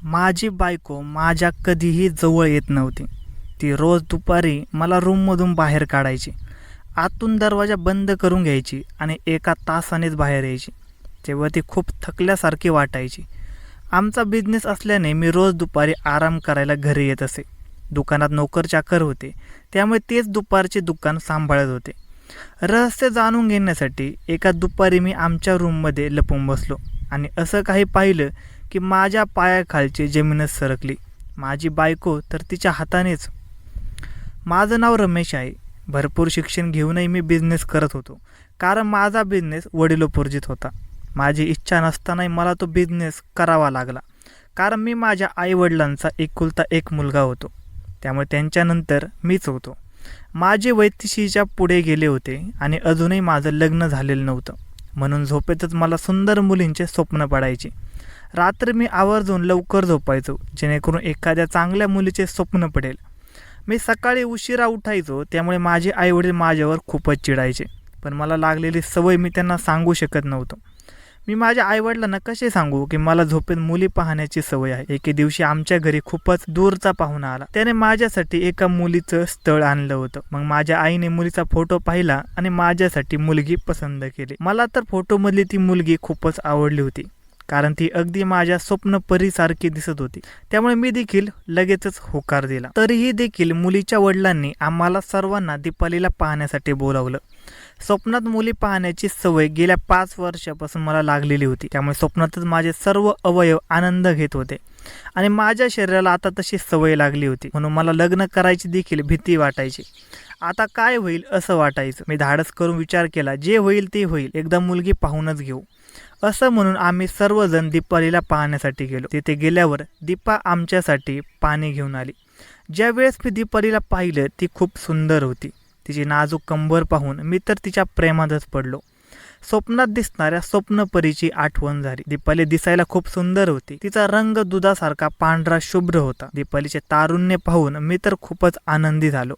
माझी बायको माझ्या कधीही जवळ येत नव्हती. ती रोज दुपारी मला रूममधून बाहेर काढायची. आतून दरवाजा बंद करून घ्यायची आणि एका तासानेच बाहेर यायची. तेव्हा ती खूप थकल्यासारखी वाटायची. आमचा बिझनेस असल्याने मी रोज दुपारी आराम करायला घरी येत असे. दुकानात नोकर चाकर होते, त्यामुळे तेच दुपारचे दुकान सांभाळत होते. रहस्य जाणून घेण्यासाठी एका दुपारी मी आमच्या रूममध्ये लपून बसलो आणि असं काही पाहिलं की माझ्या पायाखालची जमीनच सरकली. माझी बायको तर तिच्या हातानेच. माझं नाव रमेश आहे. भरपूर शिक्षण घेऊनही मी बिझनेस करत होतो, कारण माझा बिझनेस वडिलोपार्जित होता. माझी इच्छा नसतानाही मला तो बिझनेस करावा लागला, कारण मी माझ्या आईवडिलांचा एकुलता एक मुलगा होतो. त्यामुळे त्यांच्यानंतर मीच होतो. माझे वय 30च्या पुढे गेले होते आणि अजूनही माझं लग्न झालेलं नव्हतं. म्हणून झोपेतच मला सुंदर मुलींचे स्वप्न पडायचे. रात्री मी आवर्जून लवकर झोपायचो, जेणेकरून एखाद्या चांगल्या मुलीचे स्वप्न पडेल. मी सकाळी उशिरा उठायचो, त्यामुळे माझे आईवडील माझ्यावर खूपच चिडायचे. पण मला लागलेली सवय मी त्यांना सांगू शकत नव्हतो. मी माझ्या आईवडिलांना कसे सांगू की मला झोपेत मुली पाहण्याची सवय आहे. एके दिवशी आमच्या घरी खूपच दूरचा पाहुणा आला. त्याने माझ्यासाठी एका मुलीचं स्थळ आणलं होतं. मग माझ्या आईने मुलीचा फोटो पाहिला आणि माझ्यासाठी मुलगी पसंत केली. मला तर फोटोमधली ती मुलगी खूपच आवडली होती, कारण ती अगदी माझ्या स्वप्नपरीसारखी दिसत होती. त्यामुळे मी देखील लगेचच होकार दिला. तरीही देखील मुलीच्या वडिलांनी आम्हाला सर्वांना दीपालीला पाहण्यासाठी बोलावलं. स्वप्नात मुली पाहण्याची सवय गेल्या 5 वर्षापासून मला लागलेली होती. त्यामुळे स्वप्नातच माझे सर्व अवयव आनंद घेत होते आणि माझ्या शरीराला आता तशी सवय लागली होती. म्हणून मला लग्न करायची देखील भीती वाटायची. आता काय होईल असं वाटायचं. मी धाडस करून विचार केला, जे होईल ते होईल, एकदा मुलगी पाहूनच घेऊ. असं म्हणून आम्ही सर्वजण दीपालीला पाहण्यासाठी गेलो. तिथे गेल्यावर दीपा आमच्यासाठी पाणी घेऊन आली. ज्या वेळेस मी दीपालीला पाहिलं, ती खूप सुंदर होती. तिची नाजूक कंबर पाहून मी तर तिच्या प्रेमातच पडलो. स्वप्नात दिसणाऱ्या स्वप्नपरीची आठवण झाली. दीपाली दिसायला खूप सुंदर होती. तिचा रंग दुधासारखा पांढरा शुभ्र होता. दीपालीचे तारुण्य पाहून मी तर खूपच आनंदी झालो.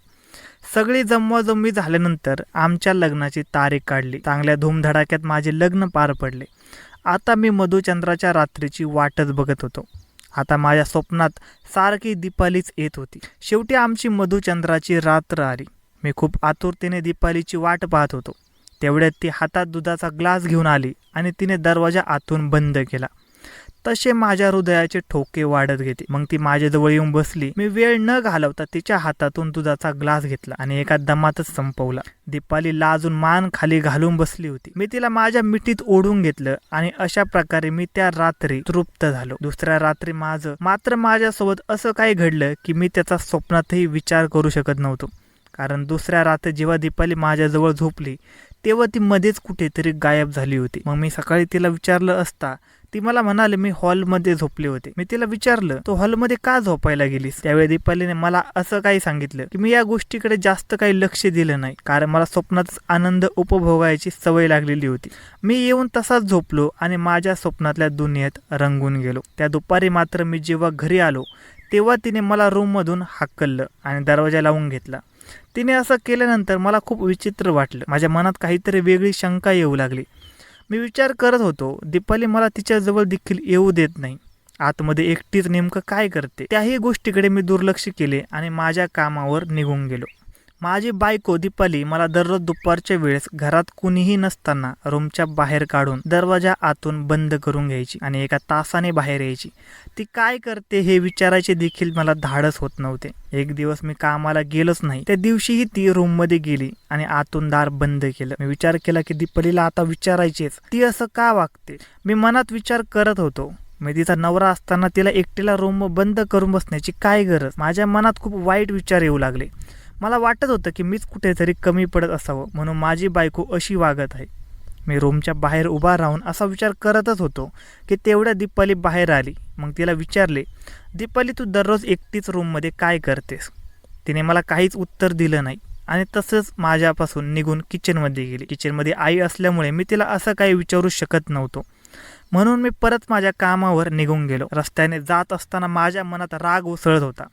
सगळी जमवाजमवी झाल्यानंतर आमच्या लग्नाची तारीख काढली. चांगल्या धूमधडाक्यात माझे लग्न पार पडले. आता मी मधुचंद्राच्या रात्रीची वाटच बघत होतो. आता माझ्या स्वप्नात सारखी दीपालीच येत होती. शेवटी आमची मधुचंद्राची रात्र आली. मी खूप आतुरतेने दीपालीची वाट पाहत होतो. तेवढ्यात ती हातात दुधाचा ग्लास घेऊन आली आणि तिने दरवाजा आतून बंद केला. तसे माझ्या हृदयाचे ठोके वाढत गेले. मग ती माझ्याजवळ येऊन बसली. मी वेळ न घालवता तिच्या हातातून दुधाचा ग्लास घेतला आणि एका दमातच संपवला. दीपाली लाजून मान खाली घालून बसली होती. मी तिला माझ्या मिठीत ओढून घेतलं आणि अशा प्रकारे मी त्या रात्री तृप्त झालो. दुसऱ्या रात्री मात्र माझ्यासोबत असं काही घडलं की मी त्याचा स्वप्नातही विचार करू शकत नव्हतो. कारण दुसऱ्या रात्री जेव्हा दीपाली माझ्याजवळ झोपली, तेव्हा ती मध्येच कुठेतरी गायब झाली होती. मग मी सकाळी तिला विचारलं असता ती मला म्हणाली मी हॉलमध्ये झोपले होते. मी तिला विचारलं, तू हॉलमध्ये का झोपायला गेलीस? त्यावेळी दीपालीने मला असं काही सांगितलं की मी या गोष्टीकडे जास्त काही लक्ष दिलं नाही, कारण मला स्वप्नातच आनंद उपभोगायची सवय लागलेली होती. मी येऊन तसाच झोपलो आणि माझ्या स्वप्नातल्या दुनियेत रंगून गेलो. त्या दुपारी मात्र मी जेव्हा घरी आलो, तेव्हा तिने मला रूममधून हाकललं आणि दरवाजा लावून घेतला. तिने असं केल्यानंतर मला खूप विचित्र वाटलं. माझ्या मनात काहीतरी वेगळी शंका येऊ लागली. मी विचार करत होतो, दीपाली मला तिच्याजवळ देखील येऊ देत नाही. आतमध्ये एकटीच नेमकं काय करते? त्याही गोष्टीकडे मी दुर्लक्ष केले आणि माझ्या कामावर निघून गेलो. माझी बायको दीपाली मला दररोज दुपारच्या वेळेस घरात कुणीही नसताना रूमच्या बाहेर काढून दरवाजा आतून बंद करून घ्यायची आणि एका तासाने बाहेर यायची. ती काय करते हे विचारायचे देखील मला धाडस होत नव्हते. एक दिवस मी कामाला गेलोच नाही. त्या दिवशीही ती रूममध्ये गेली आणि आतून दार बंद केलं. मी विचार केला की दीपालीला आता विचारायचेच, ती असं का वागते? मी मनात विचार करत होतो, मी तिचा नवरा असताना तिला एकटीला रूम बंद करून बसण्याची काय गरज? माझ्या मनात खूप वाईट विचार येऊ लागले. मला वाटत होतं की मीच कुठेतरी कमी पडत असावं, म्हणून माझी बायको अशी वागत आहे. मी रूमच्या बाहेर उभा राहून असा विचार करतच होतो की तेवढ्या दीपाली बाहेर आली. मग तिला विचारले, दीपाली तू दररोज एकटीच रूममध्ये काय करतेस? तिने मला काहीच उत्तर दिलं नाही आणि तसंच माझ्यापासून निघून किचनमध्ये गेली. किचनमध्ये आई असल्यामुळे मी तिला असं काही विचारू शकत नव्हतो. म्हणून मी परत माझ्या कामावर निघून गेलो. रस्त्याने जात असताना माझ्या मनात राग उसळत होता.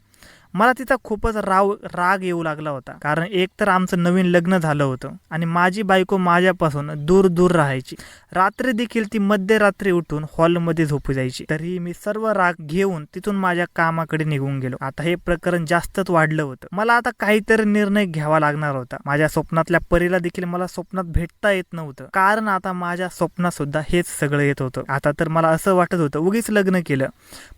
मला तिचा खूपच राग येऊ लागला होता, कारण एक तर आमचं नवीन लग्न झालं होतं आणि माझी बायको माझ्यापासून दूर दूर राहायची. रात्री देखील ती मध्यरात्री उठून हॉलमध्ये झोपू जायची. तरीही मी सर्व राग घेऊन तिथून माझ्या कामाकडे निघून गेलो. आता हे प्रकरण जास्तच वाढलं होतं. मला आता काहीतरी निर्णय घ्यावा लागणार होता. माझ्या स्वप्नातल्या परीला देखील मला स्वप्नात भेटता येत नव्हतं, कारण आता माझ्या स्वप्नात सुद्धा हेच सगळं येत होतं. आता तर मला असं वाटत होतं उगीच लग्न केलं.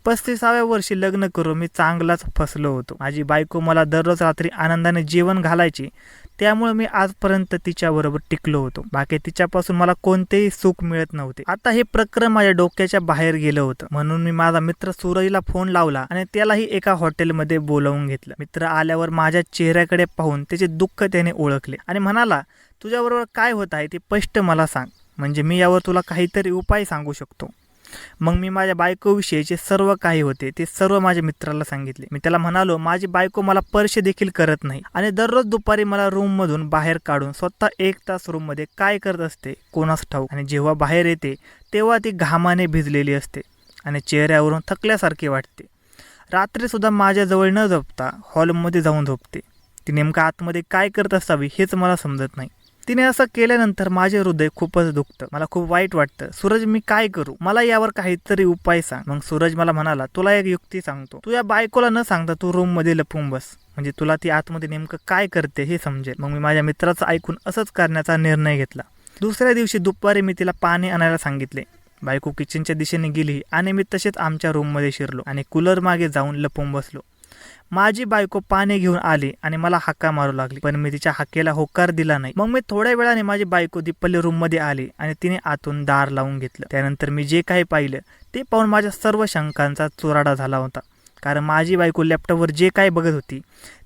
35व्या वर्षी लग्न करून मी चांगलाच फसलो होतो. माझी बायको मला दररोज रात्री आनंदाने जेवण घालायची, त्यामुळे मी आजपर्यंत तिच्याबरोबर टिकलो होतो. बाकी तिच्यापासून मला कोणतेही सुख मिळत नव्हते. आता हे प्रकरण माझ्या डोक्याच्या बाहेर गेलं होतं, म्हणून मी माझा मित्र सूरजला फोन लावला आणि त्यालाही एका हॉटेलमध्ये बोलावून घेतलं. मित्र आल्यावर माझ्या चेहऱ्याकडे पाहून त्याचे दुःख त्याने ओळखले आणि म्हणाला, तुझ्याबरोबर काय होत आहे ते स्पष्ट मला सांग, म्हणजे मी यावर तुला काहीतरी उपाय सांगू शकतो. मग मी माझ्या बायकोविषयीचे सर्व काही होते ते सर्व माझ्या मित्राला सांगितले. मी त्याला म्हणालो, माझी बायको मला स्पर्श देखील करत नाही आणि दररोज दुपारी मला रूममधून बाहेर काढून स्वतः 1 तास रूममध्ये काय करत असते कोणास ठाऊक, आणि जेव्हा बाहेर येते तेव्हा ती घामाने भिजलेली असते आणि चेहऱ्यावरून थकल्यासारखे वाटते. रात्रीसुद्धा माझ्याजवळ न झोपता हॉलमध्ये जाऊन झोपते. ती नेमकं आतमध्ये काय करत असावी हेच मला समजत नाही. तिने असं केल्यानंतर माझे हृदय खूपच दुखतं. मला खूप वाईट वाटतं. सूरज, मी काय करू? मला यावर काहीतरी उपाय सांग. मग सूरज मला म्हणाला, तुला एक युक्ती सांगतो. तू या बायकोला न सांगता तू रूममध्ये लपून बस, म्हणजे तुला ती आतमध्ये नेमकं काय करते हे समजेल. मग मी माझ्या मित्राचं ऐकून असंच करण्याचा निर्णय घेतला. दुसऱ्या दिवशी दुपारी मी तिला पाणी आणायला सांगितले. बायको किचनच्या दिशेने गेली आणि मी तसेच आमच्या रूममध्ये शिरलो आणि कूलर मागे जाऊन लपून बसलो. माझी बायको पाणी घेऊन आली आणि मला हाका मारू लागली, पण मी तिच्या हाकेला होकार दिला नाही. मग मी थोड्या वेळाने माझी बायको दीपल्ली रूममध्ये आली आणि तिने आतून दार लावून घेतलं. त्यानंतर मी जे काही पाहिलं ते पाहून माझ्या सर्व शंकांचा चुराडा झाला होता, कारण माझी बायको लॅपटॉपवर जे काही बघत होती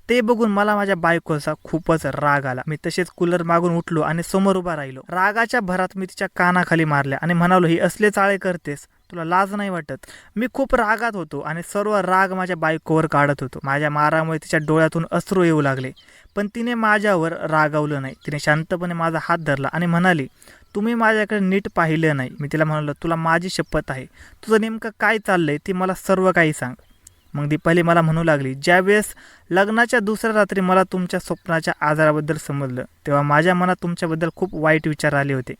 ते बघून मला माझ्या बायकोचा खूपच राग आला. मी तसेच कूलर मागून उठलो आणि समोर उभा राहिलो. रागाच्या भरात मी तिच्या कानाखाली मारल्या आणि म्हणालो, ही असले चाळे करतेस, तुला लाज नाही वाटत? मी खूप रागात होतो आणि सर्व राग माझ्या बायकोवर काढत होतो. माझ्या मारामुळे तिच्या डोळ्यातून अश्रू येऊ लागले, पण तिने माझ्यावर रागावलं नाही. तिने शांतपणे माझा हात धरला आणि म्हणाली, तुम्ही माझ्याकडे नीट पाहिलं नाही. मी तिला म्हणालो, तुला माझी शपथ आहे, तुझं नेमकं काय चाललंय ते मला सर्व काही सांग. मग दीपाली मला म्हणू लागली, ज्यावेळेस लग्नाच्या दुसऱ्या रात्री मला तुमच्या स्वप्नाच्या आजाराबद्दल समजलं तेव्हा माझ्या मनात तुमच्याबद्दल खूप वाईट विचार आले होते,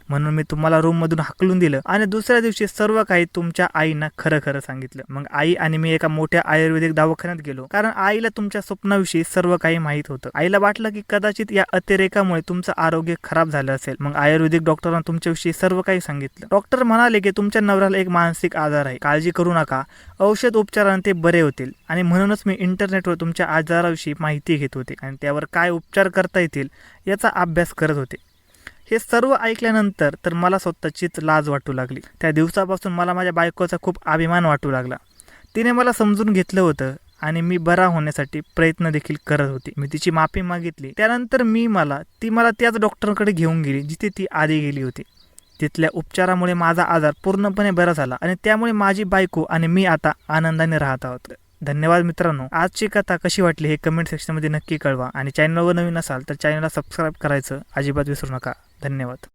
म्हणून मी तुम्हाला रूममधून हाकलून दिलं आणि दुसऱ्या दिवशी सर्व काही तुमच्या आईंना खरं खरं सांगितलं. मग आई आणि मी एका मोठ्या आयुर्वेदिक दवाखान्यात गेलो, कारण आईला तुमच्या स्वप्नाविषयी सर्व काही माहीत होतं. आईला वाटलं की कदाचित या अतिरेकामुळे तुमचं आरोग्य खराब झालं असेल. मग आयुर्वेदिक डॉक्टरांना तुमच्याविषयी सर्व काही सांगितलं. डॉक्टर म्हणाले की तुमच्या नवऱ्याला एक मानसिक आजार आहे, काळजी करू नका, औषध उपचाराने ते बरे होतील. आणि म्हणूनच मी इंटरनेटवर तुमच्या आजाराविषयी माहिती घेत होते आणि त्यावर काय उपचार करता येतील याचा अभ्यास करत होते. हे सर्व ऐकल्यानंतर तर मला स्वतःचीच लाज वाटू लागली. त्या दिवसापासून मला माझ्या बायकोचा खूप अभिमान वाटू लागला. तिने मला समजून घेतलं होतं आणि मी बरा होण्यासाठी प्रयत्न देखील करत होती. मी तिची माफी मागितली. त्यानंतर ती मला त्याच डॉक्टरकडे घेऊन गेली जिथे ती आधी गेली होती. तिथल्या उपचारामुळे माझा आजार पूर्णपणे बरा झाला आणि त्यामुळे माझी बायको आणि मी आता आनंदाने राहत आहोत. धन्यवाद मित्रांनो. आजची कथा कशी वाटली हे कमेंट सेक्शनमध्ये नक्की कळवा आणि चॅनलवर नवीन असाल तर चॅनलला सबस्क्राईब करायचं अजिबात विसरू नका. धन्यवाद.